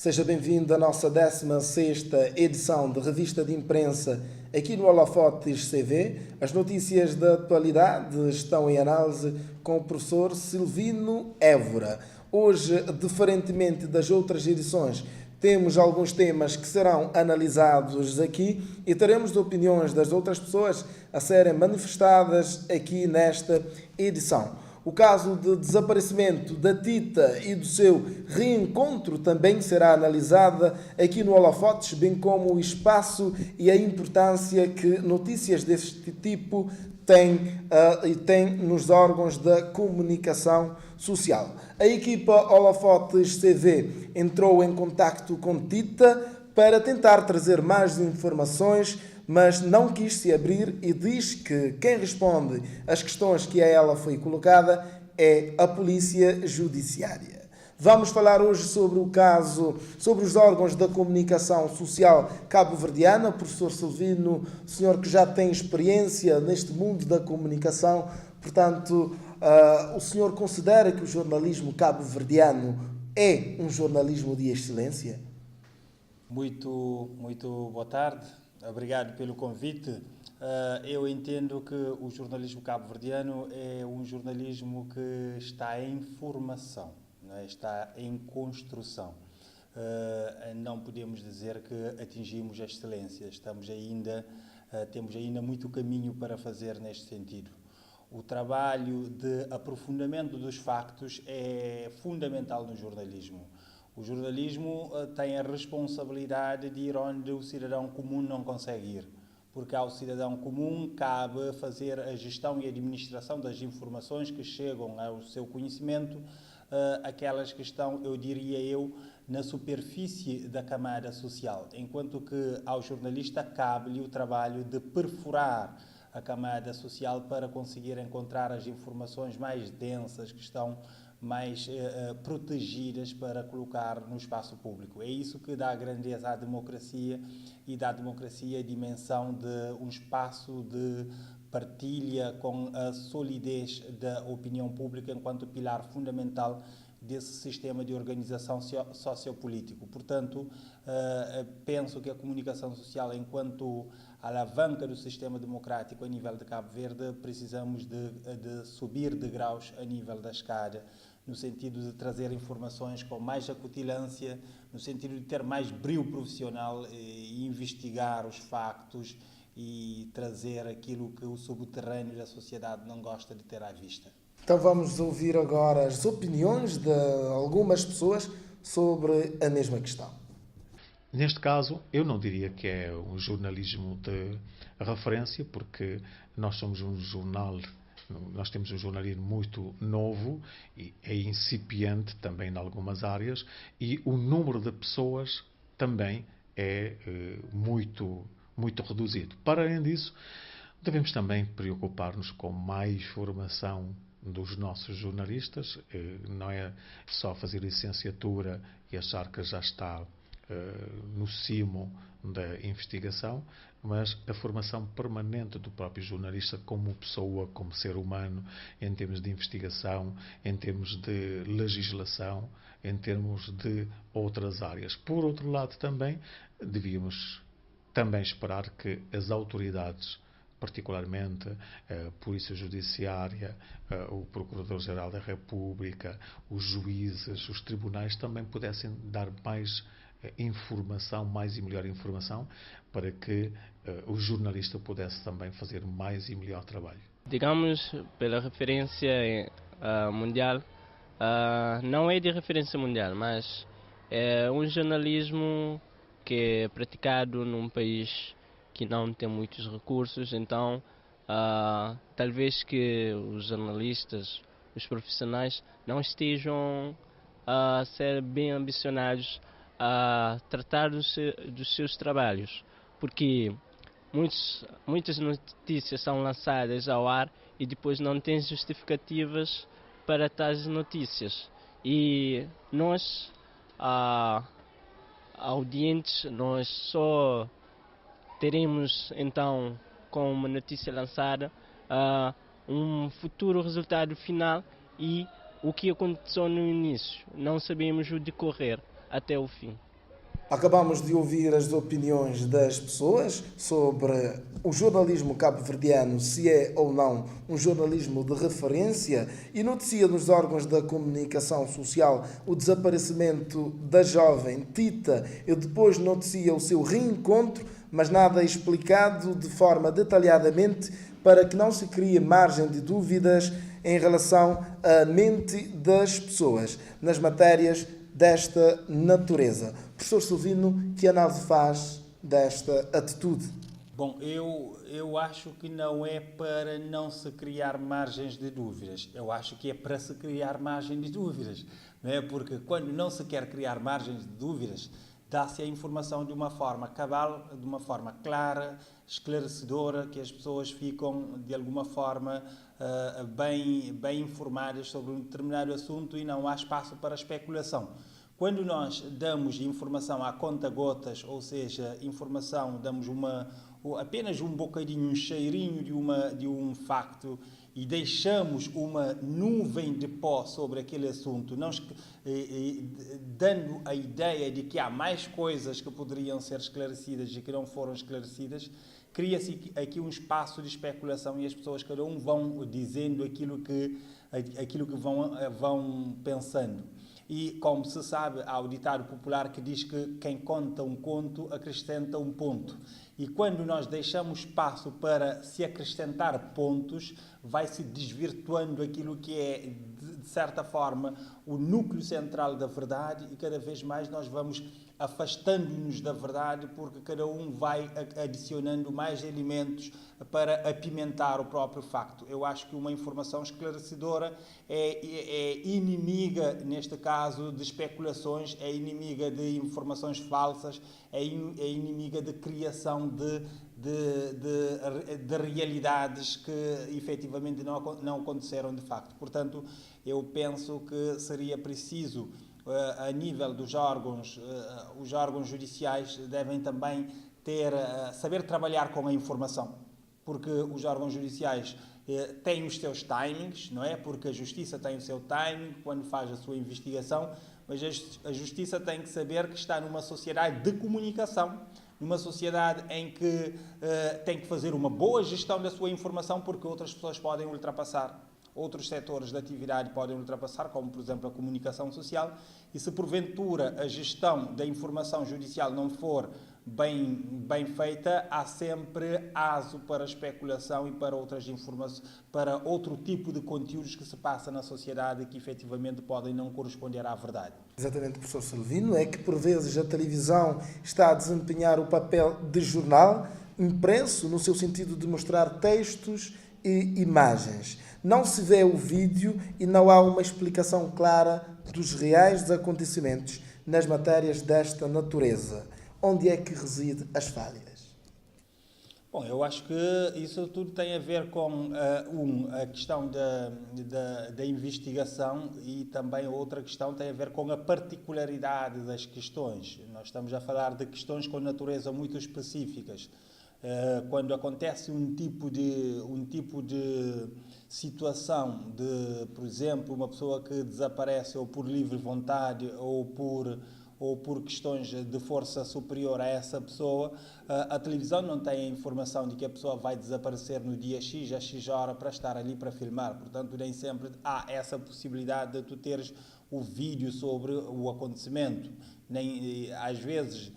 Seja bem-vindo à nossa 16ª edição de Revista de Imprensa aqui no Holofotes CV. As notícias da atualidade estão em análise com o professor Silvino Évora. Hoje, diferentemente das outras edições, temos alguns temas que serão analisados aqui e teremos opiniões das outras pessoas a serem manifestadas aqui nesta edição. O caso de desaparecimento da Tita e do seu reencontro também será analisada aqui no Holofotes, bem como o espaço e a importância que notícias deste tipo têm nos órgãos da comunicação social. A equipa Holofotes CV entrou em contacto com Tita para tentar trazer mais informações, mas não quis se abrir e diz que quem responde às questões que a ela foi colocada é a Polícia Judiciária. Vamos falar hoje sobre o caso, sobre os órgãos da comunicação social cabo-verdiana. Professor Silvino, senhor que já tem experiência neste mundo da comunicação, portanto, o senhor considera que o jornalismo cabo-verdiano é um jornalismo de excelência? Muito boa tarde. Obrigado pelo convite. Eu entendo que o jornalismo cabo-verdiano é um jornalismo que está em formação, não é? Está em construção. Não podemos dizer que atingimos a excelência. Temos ainda muito caminho para fazer neste sentido. O trabalho de aprofundamento dos factos é fundamental no jornalismo. O jornalismo tem a responsabilidade de ir onde o cidadão comum não consegue ir, porque ao cidadão comum cabe fazer a gestão e administração das informações que chegam ao seu conhecimento, aquelas que estão, na superfície da camada social, enquanto que ao jornalista cabe-lhe o trabalho de perfurar a camada social para conseguir encontrar as informações mais densas que estão mais protegidas para colocar no espaço público. É isso que dá grandeza à democracia e dá à democracia a dimensão de um espaço de partilha com a solidez da opinião pública enquanto pilar fundamental desse sistema de organização sociopolítico. Portanto, penso que a comunicação social, enquanto alavanca do sistema democrático a nível de Cabo Verde, precisamos de subir degraus a nível da escada, no sentido de trazer informações com mais acutilância, no sentido de ter mais brio profissional e investigar os factos e trazer aquilo que o subterrâneo da sociedade não gosta de ter à vista. Então vamos ouvir agora as opiniões de algumas pessoas sobre a mesma questão. Neste caso, eu não diria que é um jornalismo de referência, porque nós somos um jornal, nós temos um jornalismo muito novo e é incipiente também em algumas áreas, e o número de pessoas também é muito reduzido. Para além disso, devemos também preocupar-nos com mais formação dos nossos jornalistas. Não é só fazer licenciatura e achar que já está no cimo da investigação, mas a formação permanente do próprio jornalista como pessoa, como ser humano, em termos de investigação, em termos de legislação, em termos de outras áreas. Por outro lado, também devíamos esperar que as autoridades, particularmente a Polícia Judiciária, o Procurador-Geral da República, os juízes, os tribunais, também pudessem dar mais informação, mais e melhor informação, para que o jornalista pudesse também fazer mais e melhor trabalho. Digamos, pela referência mundial, não é de referência mundial, mas é um jornalismo que é praticado num país que não tem muitos recursos, então talvez que os jornalistas, os profissionais, não estejam a ser bem ambicionados a tratar dos seus trabalhos, porque muitas notícias são lançadas ao ar e depois não têm justificativas para tais notícias. E nós, audientes, nós só teremos então, com uma notícia lançada, um futuro resultado final e o que aconteceu no início. Não sabemos o decorrer até o fim. Acabamos de ouvir as opiniões das pessoas sobre o jornalismo cabo-verdiano, se é ou não um jornalismo de referência, e noticia nos órgãos da comunicação social o desaparecimento da jovem Tita e depois noticia o seu reencontro, mas nada é explicado de forma detalhadamente para que não se crie margem de dúvidas em relação à mente das pessoas nas matérias desta natureza. Professor Silvino, que análise faz desta atitude? Bom, eu acho que não é para não se criar margens de dúvidas. Eu acho que é para se criar margem de dúvidas. Não é? Porque quando não se quer criar margens de dúvidas, dá-se a informação de uma forma cabal, de uma forma clara, esclarecedora, que as pessoas ficam, de alguma forma, bem informadas sobre um determinado assunto e não há espaço para especulação. Quando nós damos informação a conta-gotas, ou seja, informação, damos apenas um bocadinho, um cheirinho de um facto e deixamos uma nuvem de pó sobre aquele assunto, dando a ideia de que há mais coisas que poderiam ser esclarecidas e que não foram esclarecidas, cria-se aqui um espaço de especulação e as pessoas, cada um, vão dizendo aquilo que vão pensando. E, como se sabe, há o ditado popular que diz que quem conta um conto acrescenta um ponto. E quando nós deixamos espaço para se acrescentar pontos, vai-se desvirtuando aquilo que é, de certa forma, o núcleo central da verdade e cada vez mais nós vamos afastando-nos da verdade porque cada um vai adicionando mais elementos para apimentar o próprio facto. Eu acho que uma informação esclarecedora é inimiga, neste caso, de especulações, é inimiga de informações falsas, é inimiga de criação de realidades que efetivamente não aconteceram de facto. Portanto, eu penso que seria preciso, a nível dos órgãos, os órgãos judiciais devem também saber trabalhar com a informação, porque os órgãos judiciais têm os seus timings, não é? Porque a justiça tem o seu timing quando faz a sua investigação, mas a justiça tem que saber que está numa sociedade de comunicação, numa sociedade em que tem que fazer uma boa gestão da sua informação, porque outras pessoas podem ultrapassar. Outros setores de atividade podem ultrapassar, como, por exemplo, a comunicação social, e se porventura a gestão da informação judicial não for bem feita, há sempre aso para especulação e para outras informações, para outro tipo de conteúdos que se passa na sociedade e que efetivamente podem não corresponder à verdade. Exatamente, professor Silvino, é que por vezes a televisão está a desempenhar o papel de jornal impresso, no seu sentido de mostrar textos e imagens. Não se vê o vídeo e não há uma explicação clara dos reais acontecimentos nas matérias desta natureza. Onde é que reside as falhas? Bom, eu acho que isso tudo tem a ver com a questão da investigação e também outra questão tem a ver com a particularidade das questões. Nós estamos a falar de questões com natureza muito específicas. Quando acontece um tipo de situação de, por exemplo, uma pessoa que desaparece ou por livre vontade ou por questões de força superior a essa pessoa, a televisão não tem a informação de que a pessoa vai desaparecer no dia X, a X hora, para estar ali para filmar. Portanto, nem sempre há essa possibilidade de tu teres o vídeo sobre o acontecimento. Às vezes,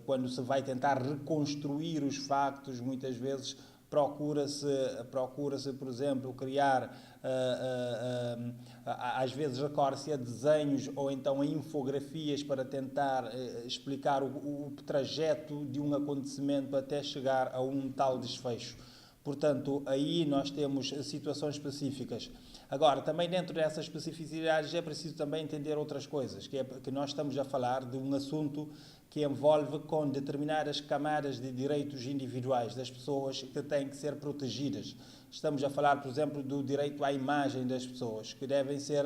quando se vai tentar reconstruir os factos, muitas vezes procura-se, por exemplo, criar, às vezes recorre-se a desenhos ou então a infografias para tentar explicar o trajeto de um acontecimento até chegar a um tal desfecho. Portanto, aí nós temos situações específicas. Agora, também dentro dessas especificidades é preciso também entender outras coisas, que nós estamos a falar de um assunto que envolve com determinadas camadas de direitos individuais das pessoas que têm que ser protegidas. Estamos a falar, por exemplo, do direito à imagem das pessoas, que devem ser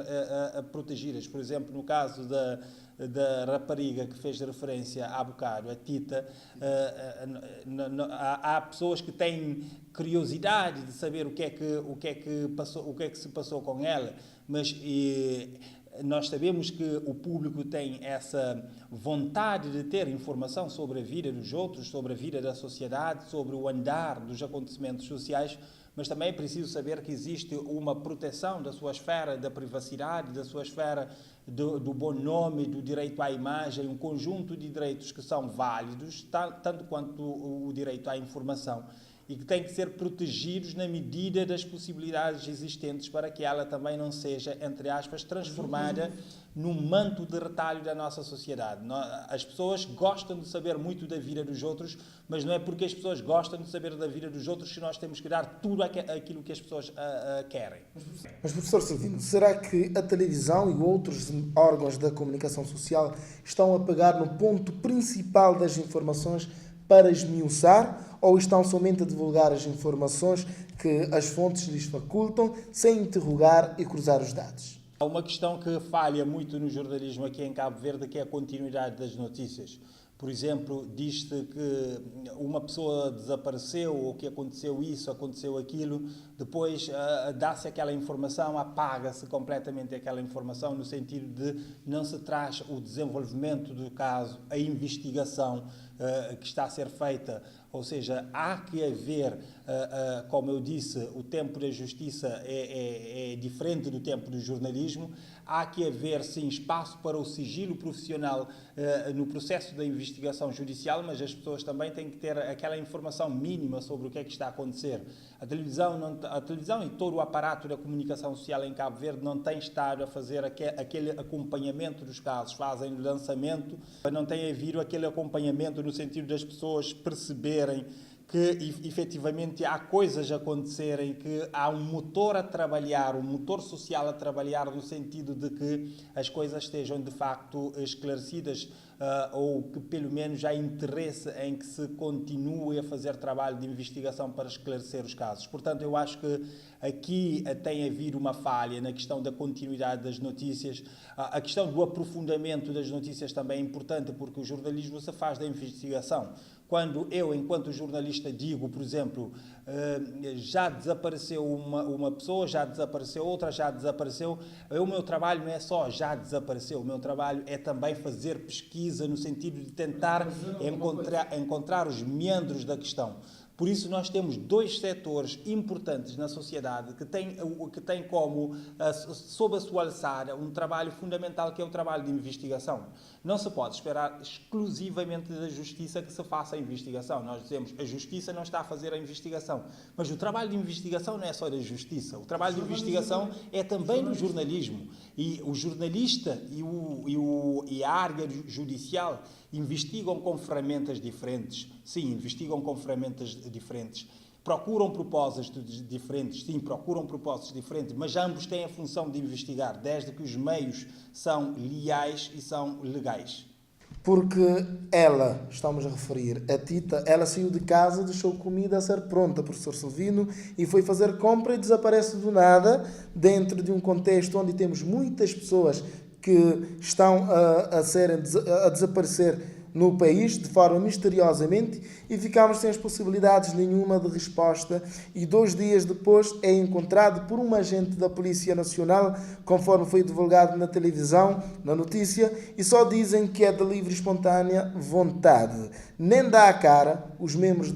protegidas. Por exemplo, no caso da rapariga que fez referência há bocado, a Tita, há pessoas que têm curiosidade de saber o que é que se passou com ela, mas Nós sabemos que o público tem essa vontade de ter informação sobre a vida dos outros, sobre a vida da sociedade, sobre o andar dos acontecimentos sociais, mas também é preciso saber que existe uma proteção da sua esfera da privacidade, da sua esfera do bom nome, do direito à imagem, um conjunto de direitos que são válidos, tanto quanto o direito à informação, e que têm que ser protegidos na medida das possibilidades existentes para que ela também não seja, entre aspas, transformada num manto de retalho da nossa sociedade. As pessoas gostam de saber muito da vida dos outros, mas não é porque as pessoas gostam de saber da vida dos outros que nós temos que dar tudo aquilo que as pessoas querem. Mas, professor Silvino, será que a televisão e outros órgãos da comunicação social estão a pegar no ponto principal das informações para esmiuçar, ou estão somente a divulgar as informações que as fontes lhes facultam, sem interrogar e cruzar os dados? Há uma questão que falha muito no jornalismo aqui em Cabo Verde, que é a continuidade das notícias. Por exemplo, diz-se que uma pessoa desapareceu, ou que aconteceu isso, aconteceu aquilo, depois dá-se aquela informação, apaga-se completamente aquela informação, no sentido de não se traz o desenvolvimento do caso, a investigação que está a ser feita. Ou seja, há que haver, como eu disse, o tempo da justiça é diferente do tempo do jornalismo. Há que haver, sim, espaço para o sigilo profissional no processo da investigação judicial, mas as pessoas também têm que ter aquela informação mínima sobre o que é que está a acontecer. A televisão e todo o aparato da comunicação social em Cabo Verde não tem estado a fazer aquele acompanhamento dos casos, fazem o lançamento, mas não tem havido aquele acompanhamento no sentido das pessoas perceberem que efetivamente há coisas a acontecerem, que há um motor a trabalhar, um motor social a trabalhar, no sentido de que as coisas estejam de facto esclarecidas, ou que pelo menos há interesse em que se continue a fazer trabalho de investigação para esclarecer os casos. Portanto, eu acho que aqui tem havido uma falha na questão da continuidade das notícias. A questão do aprofundamento das notícias também é importante, porque o jornalismo se faz da investigação. Quando eu, enquanto jornalista, digo, por exemplo, já desapareceu uma pessoa, já desapareceu outra, já desapareceu, o meu trabalho não é só já desapareceu, o meu trabalho é também fazer pesquisa no sentido de tentar encontrar os meandros da questão. Por isso, nós temos dois setores importantes na sociedade que têm como, sob a sua alçada, um trabalho fundamental, que é o trabalho de investigação. Não se pode esperar exclusivamente da justiça que se faça a investigação. Nós dizemos que a justiça não está a fazer a investigação, mas o trabalho de investigação não é só da justiça. O trabalho de investigação é também do jornalismo. E o jornalista e a área judicial investigam com ferramentas diferentes. Sim, investigam com ferramentas diferentes. Procuram propósitos diferentes. Sim, procuram propósitos diferentes. Mas ambos têm a função de investigar, desde que os meios são leais e são legais. Porque ela, estamos a referir, a Tita, ela saiu de casa, deixou comida a ser pronta, professor Silvino, e foi fazer compra e desaparece do nada, dentro de um contexto onde temos muitas pessoas que estão a desaparecer no país de forma misteriosamente, e ficamos sem as possibilidades nenhuma de resposta, e 2 dias depois é encontrado por um agente da Polícia Nacional, conforme foi divulgado na televisão, na notícia, e só dizem que é de livre e espontânea vontade. Nem dá a cara os membros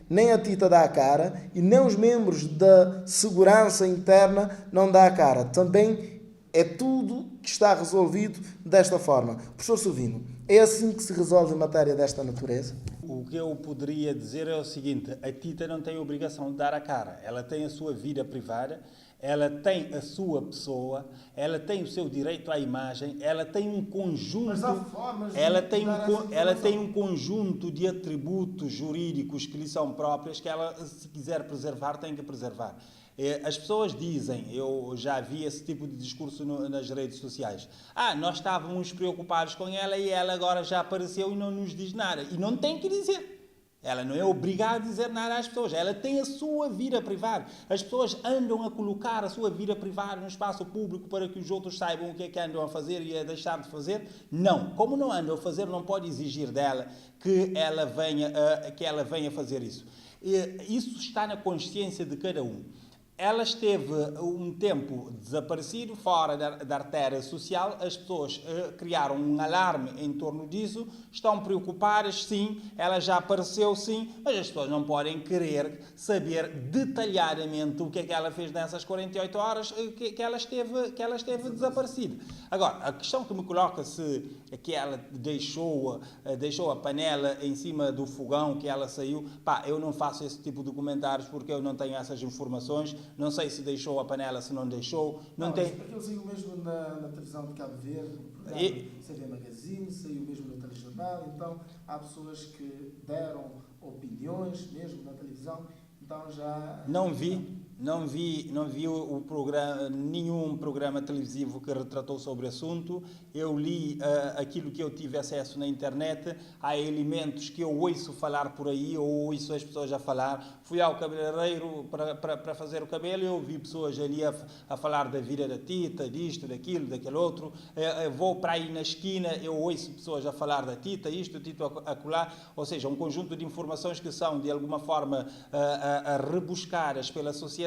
nem a Tita dá a cara, e nem os membros da segurança interna não dá a cara. Também é tudo que está resolvido desta forma. Professor Silvino, é assim que se resolve matéria desta natureza? O que eu poderia dizer é o seguinte: a Tita não tem a obrigação de dar a cara. Ela tem a sua vida privada, ela tem a sua pessoa, ela tem o seu direito à imagem, ela tem um conjunto, ela tem um conjunto de atributos jurídicos que lhe são próprios, que ela, se quiser preservar, tem que preservar. As pessoas dizem, eu já vi esse tipo de discurso nas redes sociais: nós estávamos preocupados com ela e ela agora já apareceu e não nos diz nada. E não tem que dizer. Ela não é obrigada a dizer nada às pessoas. Ela tem a sua vida privada. As pessoas andam a colocar a sua vida privada no espaço público para que os outros saibam o que é que andam a fazer e a deixar de fazer. Não. Como não andam a fazer, não pode exigir dela que ela venha fazer isso. Isso está na consciência de cada um. Ela esteve um tempo desaparecido, fora da artéria social, as pessoas criaram um alarme em torno disso, estão preocupadas, sim, ela já apareceu, sim, mas as pessoas não podem querer saber detalhadamente o que é que ela fez nessas 48 horas que ela esteve desaparecida. Agora, a questão que me coloca se que ela deixou a panela em cima do fogão, que ela saiu, eu não faço esse tipo de comentários porque eu não tenho essas informações. Não sei se deixou a panela, se não deixou. Não tem... Porque ele saiu mesmo na televisão de Cabo Verde, CV Magazine, saiu mesmo no telejornal, então há pessoas que deram opiniões mesmo na televisão, então já... Não vi o programa, nenhum programa televisivo que retratou sobre o assunto. Eu li aquilo que eu tive acesso na internet. Há elementos que eu ouço falar por aí, ou ouço as pessoas a falar. Fui ao cabeleireiro para fazer o cabelo e eu vi pessoas ali a falar da vida da Tita, disto, daquilo, daquele outro. Vou para aí na esquina, eu ouço pessoas a falar da Tita, isto, Tito, acolá. Ou seja, um conjunto de informações que são, de alguma forma, rebuscadas pela sociedade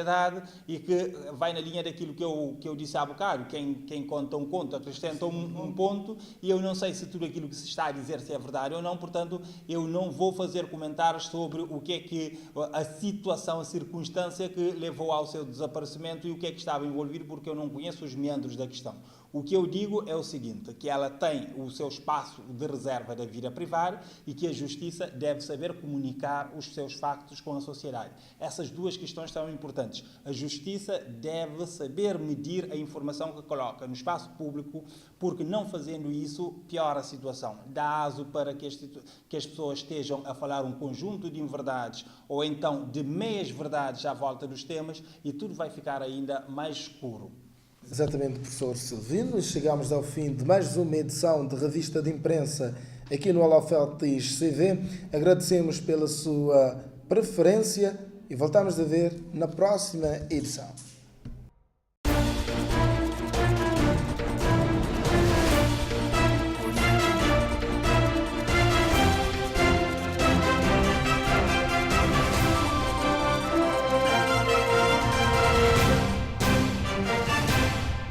e que vai na linha daquilo que eu disse há bocado. Quem conta um conto acrescenta um ponto, e eu não sei se tudo aquilo que se está a dizer se é verdade ou não, portanto eu não vou fazer comentários sobre o que é que a situação, a circunstância que levou ao seu desaparecimento e o que é que estava envolvido, porque eu não conheço os meandros da questão. O que eu digo é o seguinte, que ela tem o seu espaço de reserva da vida privada e que a Justiça deve saber comunicar os seus factos com a sociedade. Essas duas questões são importantes. A Justiça deve saber medir a informação que coloca no espaço público, porque não fazendo isso piora a situação. Dá aso para que as pessoas estejam a falar um conjunto de inverdades ou então de meias-verdades à volta dos temas e tudo vai ficar ainda mais escuro. Exatamente, professor Silvino. Chegamos ao fim de mais uma edição de Revista de Imprensa aqui no Holofotes CV. Agradecemos pela sua preferência e voltamos a ver na próxima edição.